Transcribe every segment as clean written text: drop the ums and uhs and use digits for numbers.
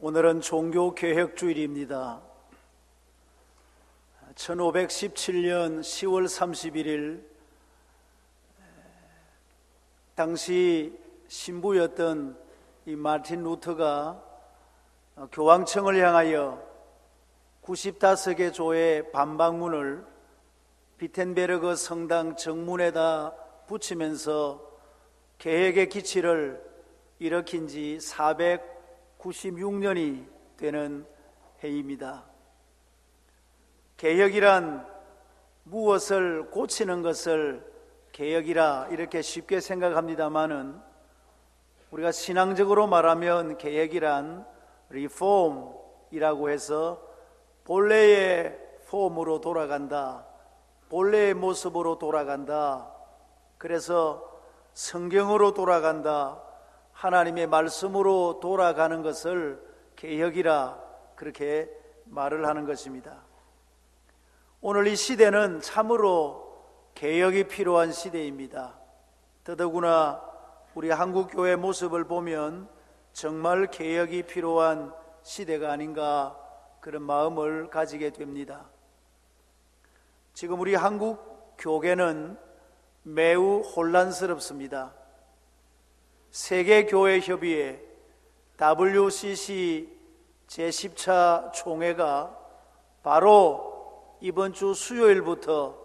오늘은 종교개혁주일입니다. 1517년 10월 31일 당시 신부였던 이 마틴 루터가 교황청을 향하여 95개 교회 반박문을 비텐베르그 성당 정문에다 붙이면서 개혁의 기치를 일으킨 지 496년이 되는 해입니다. 개혁이란 무엇을 고치는 것을 개혁이라 이렇게 쉽게 생각합니다마는 우리가 신앙적으로 말하면 개혁이란 리폼이라고 해서 본래의 폼으로 돌아간다, 본래의 모습으로 돌아간다, 그래서 성경으로 돌아간다, 하나님의 말씀으로 돌아가는 것을 개혁이라 그렇게 말을 하는 것입니다. 오늘 이 시대는 참으로 개혁이 필요한 시대입니다. 더더구나 우리 한국교회 모습을 보면 정말 개혁이 필요한 시대가 아닌가 그런 마음을 가지게 됩니다. 지금 우리 한국 교계는 매우 혼란스럽습니다. 세계교회협의회 WCC 제10차 총회가 바로 이번 주 수요일부터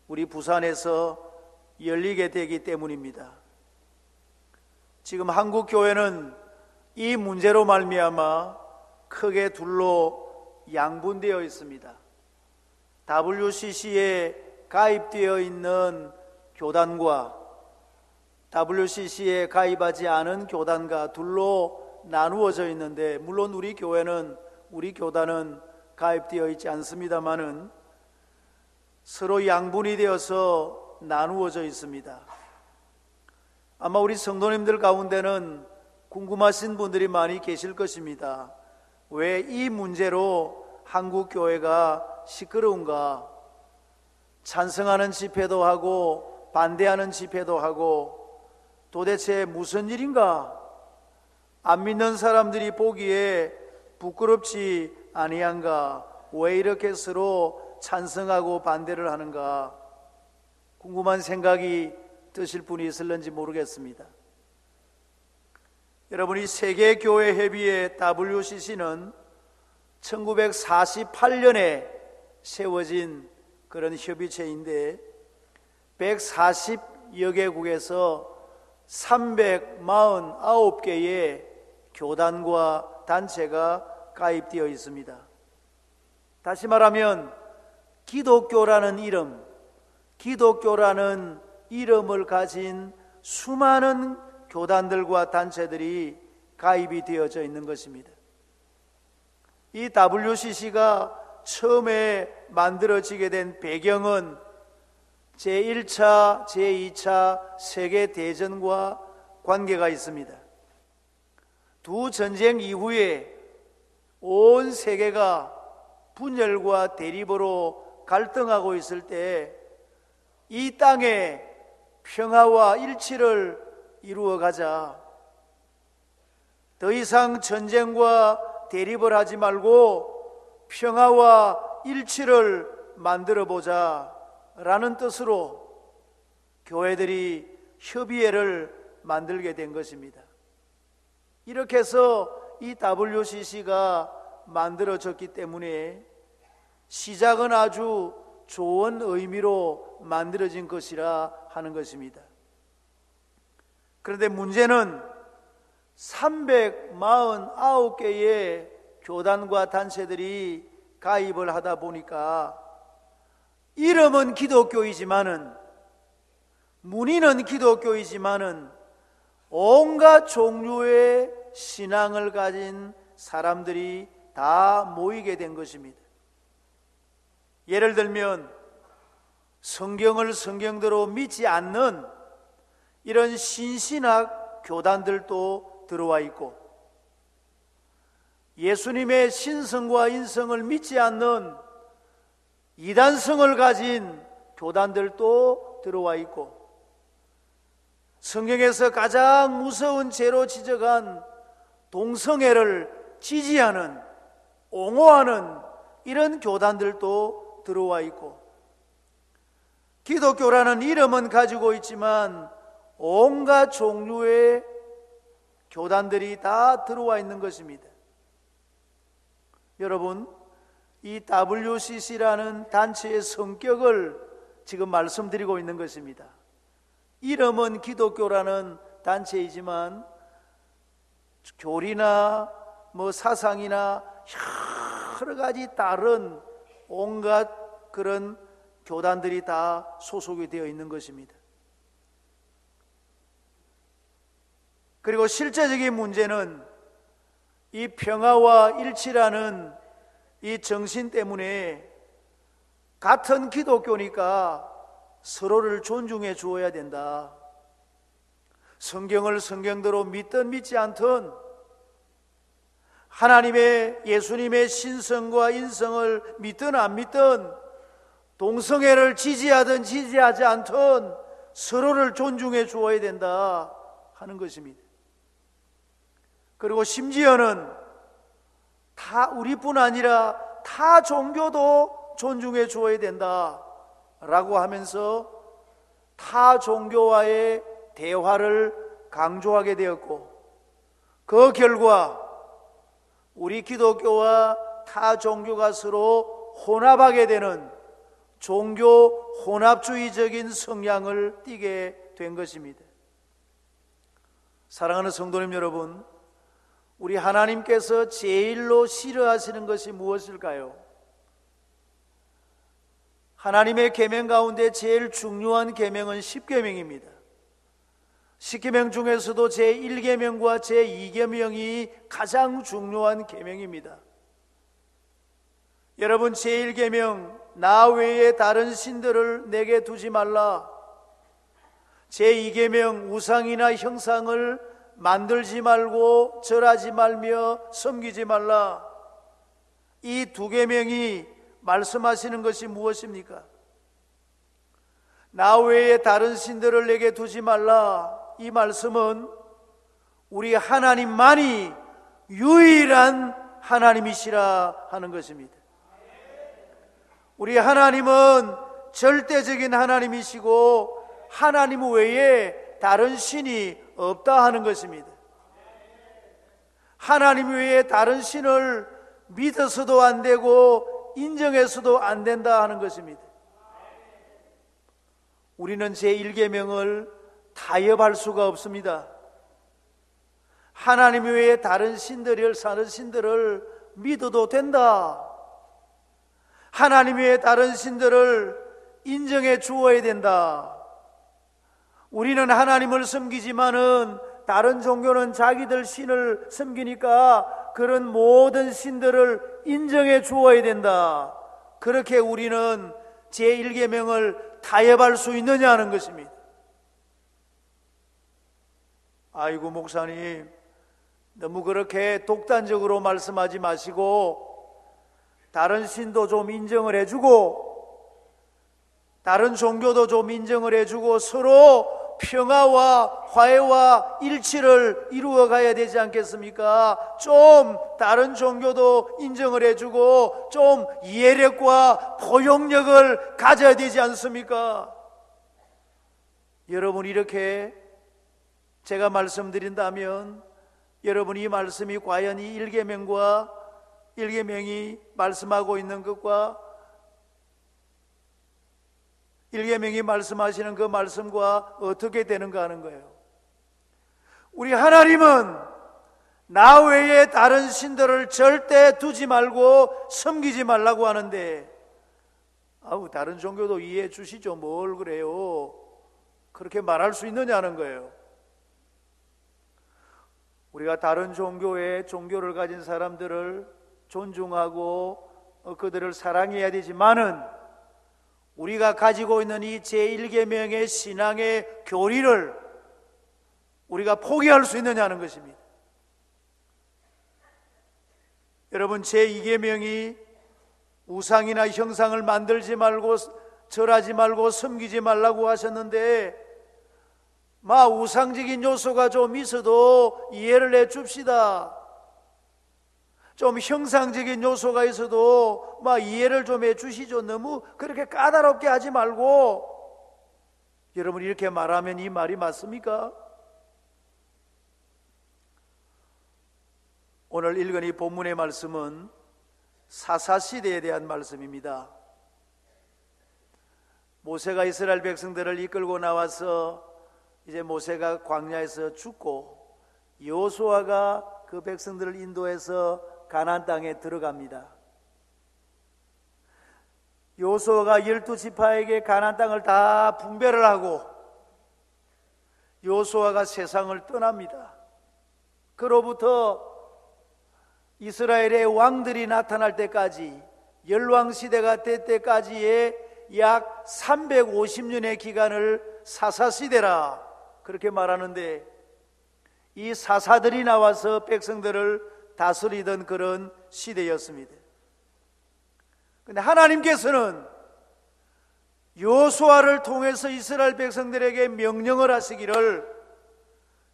우리 부산에서 열리게 되기 때문입니다. 지금 한국교회는 이 문제로 말미암아 크게 둘로 양분되어 있습니다. WCC에 가입되어 있는 교단과 WCC에 가입하지 않은 교단과 둘로 나누어져 있는데, 물론 우리 교단은 가입되어 있지 않습니다마는 서로 양분이 되어서 나누어져 있습니다. 아마 우리 성도님들 가운데는 궁금하신 분들이 많이 계실 것입니다. 왜 이 문제로 한국교회가 시끄러운가? 찬성하는 집회도 하고 반대하는 집회도 하고 도대체 무슨 일인가? 안 믿는 사람들이 보기에 부끄럽지 아니한가? 왜 이렇게 서로 찬성하고 반대를 하는가? 궁금한 생각이 드실 분이 있을는지 모르겠습니다. 여러분이 세계교회협의회 WCC는 1948년에 세워진 그런 협의체인데 140여 개국에서 349개의 교단과 단체가 가입되어 있습니다. 다시 말하면 기독교라는 이름을 가진 수많은 교단들과 단체들이 가입이 되어져 있는 것입니다. 이 WCC가 처음에 만들어지게 된 배경은 제1차, 제2차 세계대전과 관계가 있습니다. 두 전쟁 이후에 온 세계가 분열과 대립으로 갈등하고 있을 때 이 땅에 평화와 일치를 이루어가자, 더 이상 전쟁과 대립을 하지 말고 평화와 일치를 만들어보자 라는 뜻으로 교회들이 협의회를 만들게 된 것입니다. 이렇게 해서 이 WCC가 만들어졌기 때문에 시작은 아주 좋은 의미로 만들어진 것이라 하는 것입니다. 그런데 문제는 349개의 교단과 단체들이 가입을 하다 보니까 이름은 기독교이지만은, 문의는 기독교이지만은 온갖 종류의 신앙을 가진 사람들이 다 모이게 된 것입니다. 예를 들면 성경을 성경대로 믿지 않는 이런 신신학 교단들도 들어와 있고, 예수님의 신성과 인성을 믿지 않는 이단성을 가진 교단들도 들어와 있고, 성경에서 가장 무서운 죄로 지적한 동성애를 지지하는, 옹호하는 이런 교단들도 들어와 있고, 기독교라는 이름은 가지고 있지만 온갖 종류의 교단들이 다 들어와 있는 것입니다. 여러분, 이 WCC라는 단체의 성격을 지금 말씀드리고 있는 것입니다. 이름은 기독교라는 단체이지만 교리나 사상이나 여러 가지 다른 온갖 그런 교단들이 다 소속이 되어 있는 것입니다. 그리고 실제적인 문제는 이 평화와 일치라는 이 정신 때문에 같은 기독교니까 서로를 존중해 주어야 된다. 성경을 성경대로 믿든 믿지 않든, 하나님의 예수님의 신성과 인성을 믿든 안 믿든, 동성애를 지지하든 지지하지 않든 서로를 존중해 주어야 된다 하는 것입니다. 그리고 심지어는 다 우리뿐 아니라 타 종교도 존중해 주어야 된다라고 하면서 타 종교와의 대화를 강조하게 되었고, 그 결과 우리 기독교와 타 종교가 서로 혼합하게 되는 종교 혼합주의적인 성향을 띠게 된 것입니다. 사랑하는 성도님 여러분, 우리 하나님께서 제일로 싫어하시는 것이 무엇일까요? 하나님의 계명 가운데 제일 중요한 계명은 십계명입니다. 십계명 중에서도 제1계명과 제2계명이 가장 중요한 계명입니다. 여러분, 제1계명 나 외에 다른 신들을 내게 두지 말라, 제2계명 우상이나 형상을 만들지 말고 절하지 말며 섬기지 말라, 이 두 계명이 말씀하시는 것이 무엇입니까? 나 외에 다른 신들을 내게 두지 말라, 이 말씀은 우리 하나님만이 유일한 하나님이시라 하는 것입니다. 우리 하나님은 절대적인 하나님이시고 하나님 외에 다른 신이 없다 하는 것입니다. 하나님 외에 다른 신을 믿어서도 안 되고 인정해서도 안 된다 하는 것입니다. 우리는 제1계명을 타협할 수가 없습니다. 하나님 외에 다른 신들을 믿어도 된다. 하나님 외에 다른 신들을 인정해 주어야 된다. 우리는 하나님을 섬기지만은 다른 종교는 자기들 신을 섬기니까 그런 모든 신들을 인정해 주어야 된다. 그렇게 우리는 제1계명을 타협할 수 있느냐 하는 것입니다. 아이고 목사님, 너무 그렇게 독단적으로 말씀하지 마시고 다른 신도 좀 인정을 해주고 다른 종교도 좀 인정을 해주고 서로 평화와 화해와 일치를 이루어 가야 되지 않겠습니까? 좀 다른 종교도 인정을 해주고 좀 이해력과 포용력을 가져야 되지 않습니까? 여러분, 이렇게 제가 말씀드린다면 여러분, 이 말씀이 과연 이 1계명이 말씀하고 있는 것과 1계명이 말씀하시는 그 말씀과 어떻게 되는가 하는 거예요. 우리 하나님은 나 외에 다른 신들을 절대 두지 말고 섬기지 말라고 하는데, 다른 종교도 이해해 주시죠. 뭘 그래요? 그렇게 말할 수 있느냐는 거예요. 우리가 다른 종교를 가진 사람들을 존중하고 그들을 사랑해야 되지만은 우리가 가지고 있는 이 제1계명의 신앙의 교리를 우리가 포기할 수 있느냐는 것입니다. 여러분, 제2계명이 우상이나 형상을 만들지 말고 절하지 말고 섬기지 말라고 하셨는데, 우상적인 요소가 좀 있어도 이해를 해 줍시다. 좀 형상적인 요소가 있어도 막 이해를 좀 해주시죠. 너무 그렇게 까다롭게 하지 말고. 여러분, 이렇게 말하면 이 말이 맞습니까? 오늘 읽은 이 본문의 말씀은 사사시대에 대한 말씀입니다. 모세가 이스라엘 백성들을 이끌고 나와서 이제 모세가 광야에서 죽고 여호수아가 그 백성들을 인도해서 가나안 땅에 들어갑니다. 여호수아가 12지파에게 가나안 땅을 다 분배를 하고 여호수아가 세상을 떠납니다. 그로부터 이스라엘의 왕들이 나타날 때까지, 열왕시대가 될 때까지의 약 350년의 기간을 사사시대라 그렇게 말하는데, 이 사사들이 나와서 백성들을 다스리던 그런 시대였습니다. 그런데 하나님께서는 여호수아를 통해서 이스라엘 백성들에게 명령을 하시기를,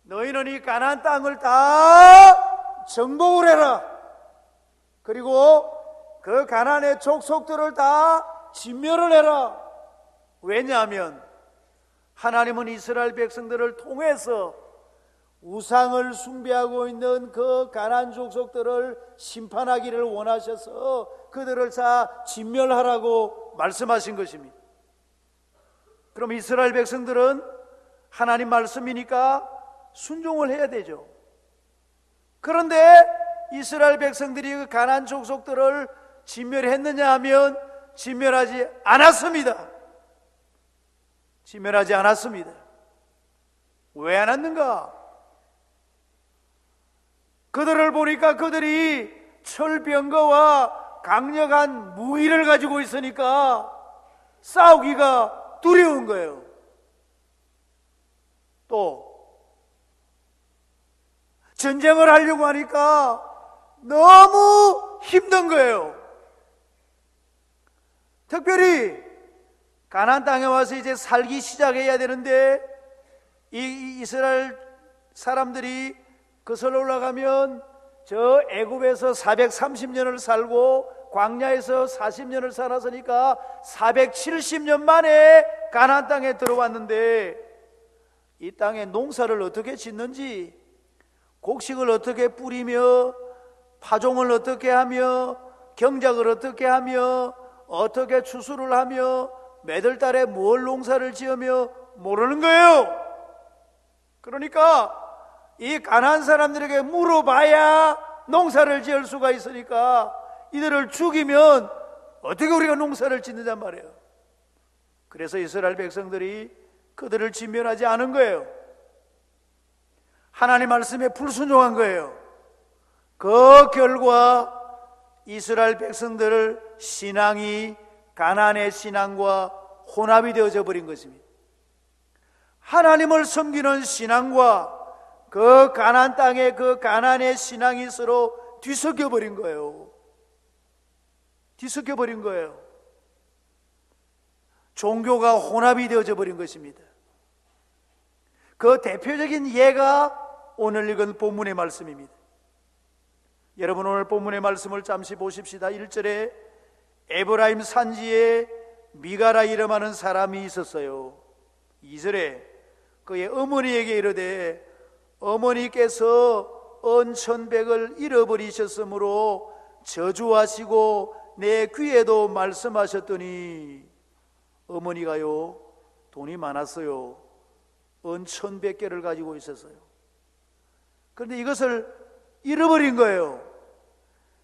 너희는 이 가나안 땅을 다 정복을 해라. 그리고 그 가나안의 족속들을 다 진멸을 해라. 왜냐하면 하나님은 이스라엘 백성들을 통해서 우상을 숭배하고 있는 그 가나안 족속들을 심판하기를 원하셔서 그들을 다 진멸하라고 말씀하신 것입니다. 그럼 이스라엘 백성들은 하나님 말씀이니까 순종을 해야 되죠. 그런데 이스라엘 백성들이 그 가나안 족속들을 진멸했느냐 하면 진멸하지 않았습니다. 진멸하지 않았습니다. 왜 안 했는가? 그들을 보니까 그들이 철병거와 강력한 무기를 가지고 있으니까 싸우기가 두려운 거예요. 또 전쟁을 하려고 하니까 너무 힘든 거예요. 특별히 가나안 땅에 와서 이제 살기 시작해야 되는데, 이 이스라엘 사람들이 거슬러 올라가면 저 애굽에서 430년을 살고 광야에서 40년을 살았으니까 470년 만에 가나안 땅에 들어왔는데, 이 땅에 농사를 어떻게 짓는지, 곡식을 어떻게 뿌리며 파종을 어떻게 하며 경작을 어떻게 하며 어떻게 추수를 하며 매달 달에 뭘 농사를 지으며 모르는 거예요. 그러니까 이 가나안 사람들에게 물어봐야 농사를 지을 수가 있으니까 이들을 죽이면 어떻게 우리가 농사를 짓느냐 말이에요. 그래서 이스라엘 백성들이 그들을 진멸하지 않은 거예요. 하나님 말씀에 불순종한 거예요. 그 결과 이스라엘 백성들을 신앙이 가나안의 신앙과 혼합이 되어져 버린 것입니다. 하나님을 섬기는 신앙과 그 가나안 땅의 그 가나안의 신앙이 서로 뒤섞여 버린 거예요. 뒤섞여 버린 거예요. 종교가 혼합이 되어져 버린 것입니다. 그 대표적인 예가 오늘 읽은 본문의 말씀입니다. 여러분, 오늘 본문의 말씀을 잠시 보십시다. 1절에 에브라임 산지에 미가라 이름하는 사람이 있었어요. 2절에 그의 어머니에게 이르되 어머니께서 언천백을 잃어버리셨으므로 저주하시고 내 귀에도 말씀하셨더니, 어머니가요 돈이 많았어요. 언천백개를 가지고 있었어요. 그런데 이것을 잃어버린 거예요.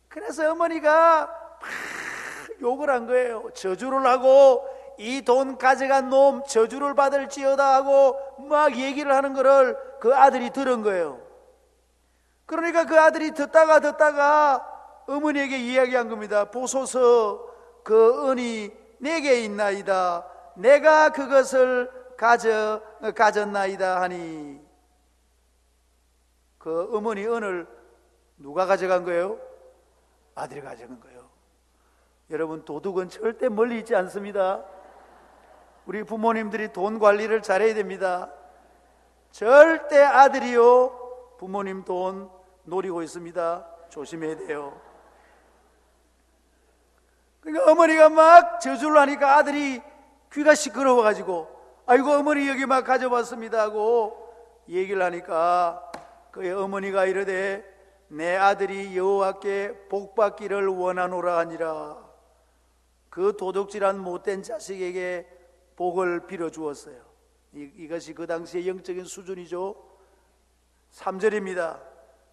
그래서 어머니가 막 욕을 한 거예요. 저주를 하고 이 돈 가져간 놈 저주를 받을지어다 하고 막 얘기를 하는 거를 그 아들이 들은 거예요. 그러니까 그 아들이 듣다가 어머니에게 이야기한 겁니다. 보소서, 그 은이 내게 있나이다. 내가 그것을 가졌나이다 하니, 그 어머니 은을 누가 가져간 거예요? 아들이 가져간 거예요. 여러분, 도둑은 절대 멀리 있지 않습니다. 우리 부모님들이 돈 관리를 잘해야 됩니다. 절대 아들이요 부모님 돈 노리고 있습니다. 조심해야 돼요. 그러니까 어머니가 막 저주를 하니까 아들이 귀가 시끄러워가지고 아이고 어머니 여기 막 가져왔습니다 하고 얘기를 하니까 그의 어머니가 이르되 내 아들이 여호와께 복받기를 원하노라 하니라. 그 도둑질한 못된 자식에게 복을 빌어주었어요. 이것이 그 당시의 영적인 수준이죠. 3절입니다.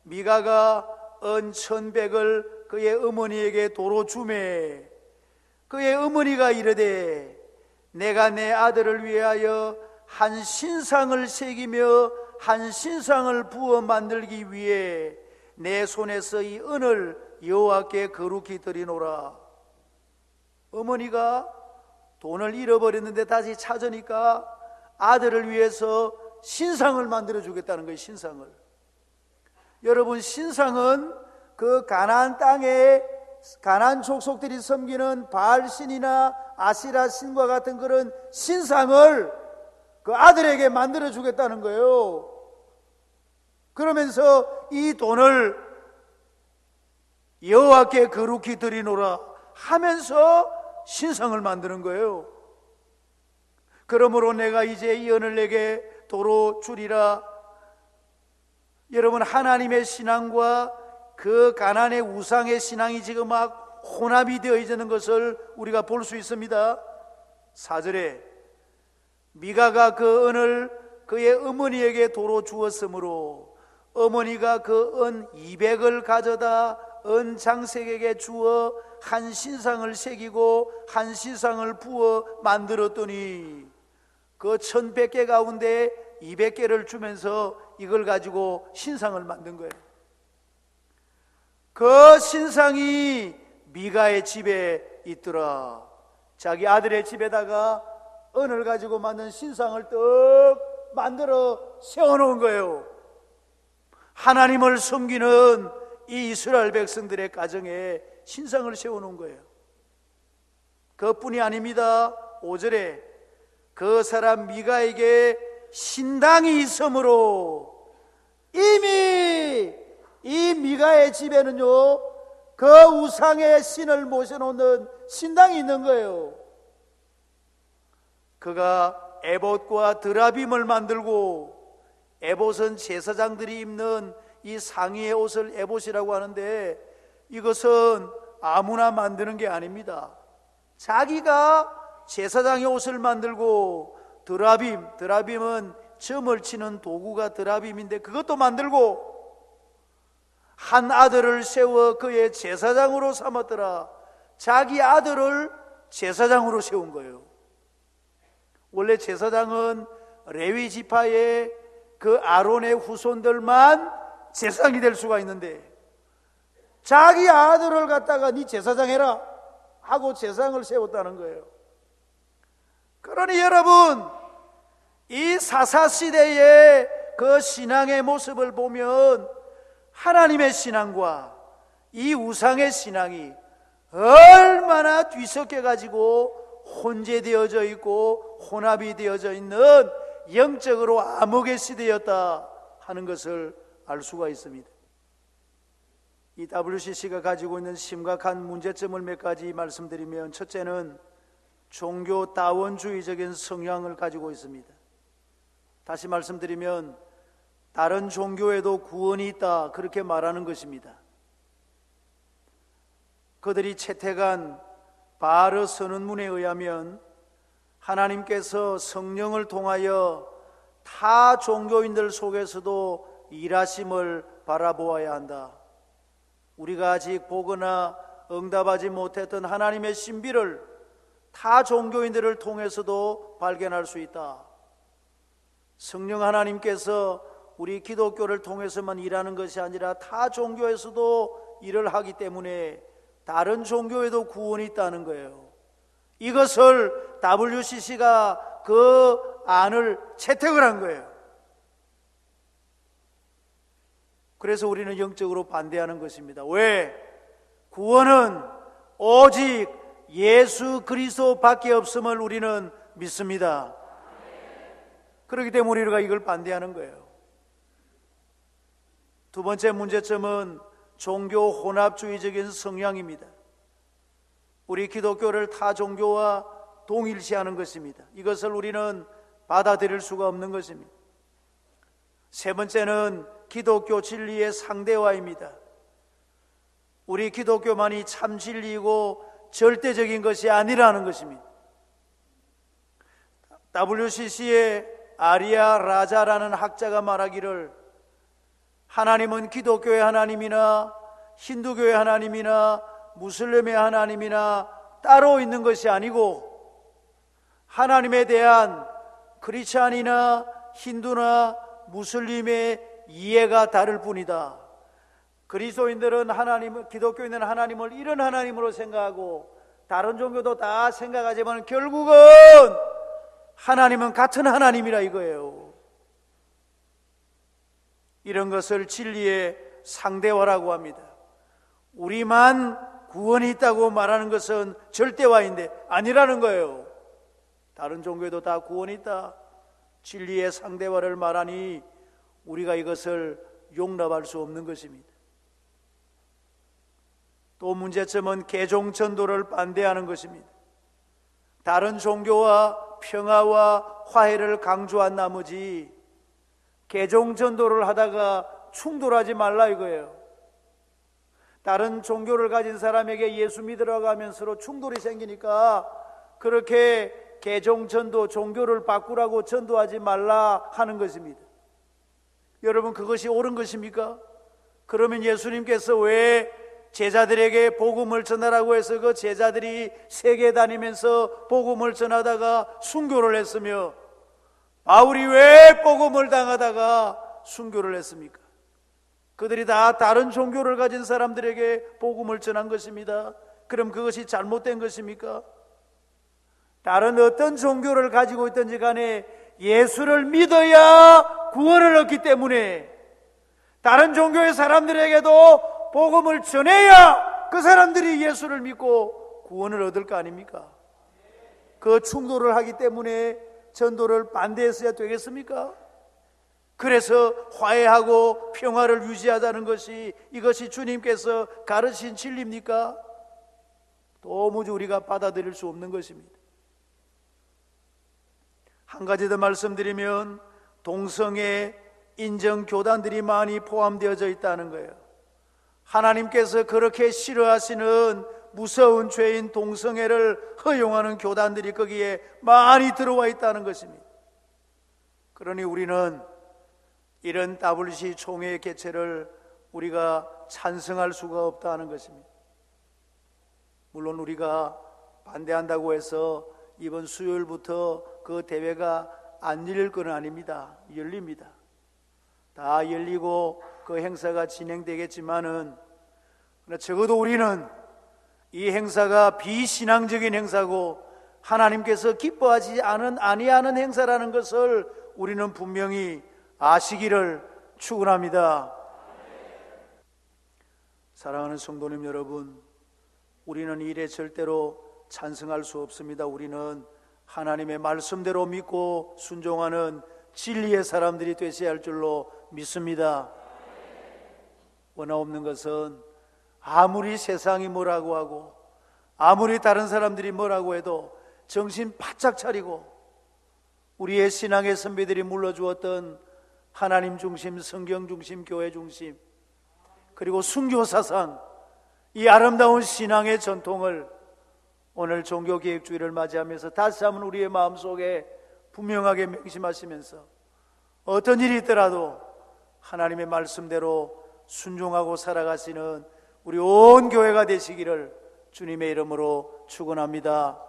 미가가 은 1,100을 그의 어머니에게 도로 주매 그의 어머니가 이르되 내가 내 아들을 위하여 한 신상을 새기며 한 신상을 부어 만들기 위해 내 손에서 이 은을 여호와께 거룩히 드리노라. 어머니가 돈을 잃어버렸는데 다시 찾으니까 아들을 위해서 신상을 만들어 주겠다는 거예요. 신상을. 여러분, 신상은 그 가나안 땅에 가나안 족속들이 섬기는 바알 신이나 아시라 신과 같은 그런 신상을 그 아들에게 만들어 주겠다는 거예요. 그러면서 이 돈을 여호와께 거룩히 드리노라 하면서 신상을 만드는 거예요. 그러므로 내가 이제 이 은을 내게 도로 주리라. 여러분, 하나님의 신앙과 그 가나안의 우상의 신앙이 지금 막 혼합이 되어 있는 것을 우리가 볼 수 있습니다. 4절에 미가가 그 은을 그의 어머니에게 도로 주었으므로 어머니가 그 은 200을 가져다 은 장색에게 주어 한 신상을 새기고 한 신상을 부어 만들었더니 그 1,100개 가운데 200개를 주면서 이걸 가지고 신상을 만든 거예요. 그 신상이 미가의 집에 있더라. 자기 아들의 집에다가 은을 가지고 만든 신상을 떡 만들어 세워놓은 거예요. 하나님을 섬기는 이 이스라엘 백성들의 가정에 신상을 세워놓은 거예요. 그뿐이 아닙니다. 5절에 그 사람 미가에게 신당이 있으므로 이미 이 미가의 집에는요 그 우상의 신을 모셔놓는 신당이 있는 거예요. 그가 에봇과 드라빔을 만들고, 에봇은 제사장들이 입는 이 상의의 옷을 에봇이라고 하는데 이것은 아무나 만드는 게 아닙니다. 자기가 제사장의 옷을 만들고, 드라빔은 점을 치는 도구가 드라빔인데 그것도 만들고, 한 아들을 세워 그의 제사장으로 삼았더라. 자기 아들을 제사장으로 세운 거예요. 원래 제사장은 레위 지파의 그 아론의 후손들만 제사장이 될 수가 있는데 자기 아들을 갖다가 네 제사장 해라 하고 제사장을 세웠다는 거예요. 그러니 여러분, 이 사사시대의 그 신앙의 모습을 보면 하나님의 신앙과 이 우상의 신앙이 얼마나 뒤섞여 가지고 혼재되어져 있고 혼합이 되어져 있는 영적으로 암흑의 시대였다 하는 것을 알 수가 있습니다. 이 WCC가 가지고 있는 심각한 문제점을 몇 가지 말씀드리면, 첫째는 종교 다원주의적인 성향을 가지고 있습니다. 다시 말씀드리면 다른 종교에도 구원이 있다 그렇게 말하는 것입니다. 그들이 채택한 바르 선언문에 의하면 하나님께서 성령을 통하여 타 종교인들 속에서도 일하심을 바라보아야 한다. 우리가 아직 보거나 응답하지 못했던 하나님의 신비를 타 종교인들을 통해서도 발견할 수 있다. 성령 하나님께서 우리 기독교를 통해서만 일하는 것이 아니라 타 종교에서도 일을 하기 때문에 다른 종교에도 구원이 있다는 거예요. 이것을 WCC가 그 안을 채택을 한 거예요. 그래서 우리는 영적으로 반대하는 것입니다. 왜? 구원은 오직 예수 그리스도밖에 없음을 우리는 믿습니다. 그렇기 때문에 우리가 이걸 반대하는 거예요. 두 번째 문제점은 종교 혼합주의적인 성향입니다. 우리 기독교를 타 종교와 동일시하는 것입니다. 이것을 우리는 받아들일 수가 없는 것입니다. 세 번째는 기독교 진리의 상대화입니다. 우리 기독교만이 참 진리이고 절대적인 것이 아니라는 것입니다. WCC의 아리아 라자라는 학자가 말하기를 하나님은 기독교의 하나님이나 힌두교의 하나님이나 무슬림의 하나님이나 따로 있는 것이 아니고 하나님에 대한 크리스찬이나 힌두나 무슬림의 이해가 다를 뿐이다. 그리스도인들은 기독교인들은 하나님을 이런 하나님으로 생각하고 다른 종교도 다 생각하지만 결국은 하나님은 같은 하나님이라 이거예요. 이런 것을 진리의 상대화라고 합니다. 우리만 구원이 있다고 말하는 것은 절대화인데 아니라는 거예요. 다른 종교에도 다 구원이 있다. 진리의 상대화를 말하니 우리가 이것을 용납할 수 없는 것입니다. 또 문제점은 개종 전도를 반대하는 것입니다. 다른 종교와 평화와 화해를 강조한 나머지 개종 전도를 하다가 충돌하지 말라 이거예요. 다른 종교를 가진 사람에게 예수 믿으라고 하면 서로 충돌이 생기니까 그렇게 개종 전도, 종교를 바꾸라고 전도하지 말라 하는 것입니다. 여러분, 그것이 옳은 것입니까? 그러면 예수님께서 왜 제자들에게 복음을 전하라고 해서 그 제자들이 세계 다니면서 복음을 전하다가 순교를 했으며 바울이 왜 복음을 당하다가 순교를 했습니까? 그들이 다 다른 종교를 가진 사람들에게 복음을 전한 것입니다. 그럼 그것이 잘못된 것입니까? 다른 어떤 종교를 가지고 있든지 간에 예수를 믿어야 구원을 얻기 때문에 다른 종교의 사람들에게도 복음을 전해야 그 사람들이 예수를 믿고 구원을 얻을 거 아닙니까? 그 충돌을 하기 때문에 전도를 반대했어야 되겠습니까? 그래서 화해하고 평화를 유지하자는 것이 이것이 주님께서 가르친 진리입니까? 도무지 우리가 받아들일 수 없는 것입니다. 한 가지 더 말씀드리면 동성애 인정 교단들이 많이 포함되어져 있다는 거예요. 하나님께서 그렇게 싫어하시는 무서운 죄인 동성애를 허용하는 교단들이 거기에 많이 들어와 있다는 것입니다. 그러니 우리는 이런 WC 총회 개최를 우리가 찬성할 수가 없다는 것입니다. 물론 우리가 반대한다고 해서 이번 수요일부터 그 대회가 안 열릴 건 아닙니다. 열립니다. 다 열리고 그 행사가 진행되겠지만은 적어도 우리는 이 행사가 비신앙적인 행사고 하나님께서 기뻐하지 아니하는 행사라는 것을 우리는 분명히 아시기를 축원합니다. 사랑하는 성도님 여러분, 우리는 이 일에 절대로 찬성할 수 없습니다. 우리는 하나님의 말씀대로 믿고 순종하는 진리의 사람들이 되셔야 할 줄로 믿습니다. 원하없는 것은 아무리 세상이 뭐라고 하고 아무리 다른 사람들이 뭐라고 해도 정신 바짝 차리고 우리의 신앙의 선배들이 물러주었던 하나님 중심, 성경 중심, 교회 중심, 그리고 순교 사상, 이 아름다운 신앙의 전통을 오늘 종교개혁주의를 맞이하면서 다시 한번 우리의 마음속에 분명하게 명심하시면서 어떤 일이 있더라도 하나님의 말씀대로 순종하고 살아가시는 우리 온 교회가 되시기를 주님의 이름으로 축원합니다.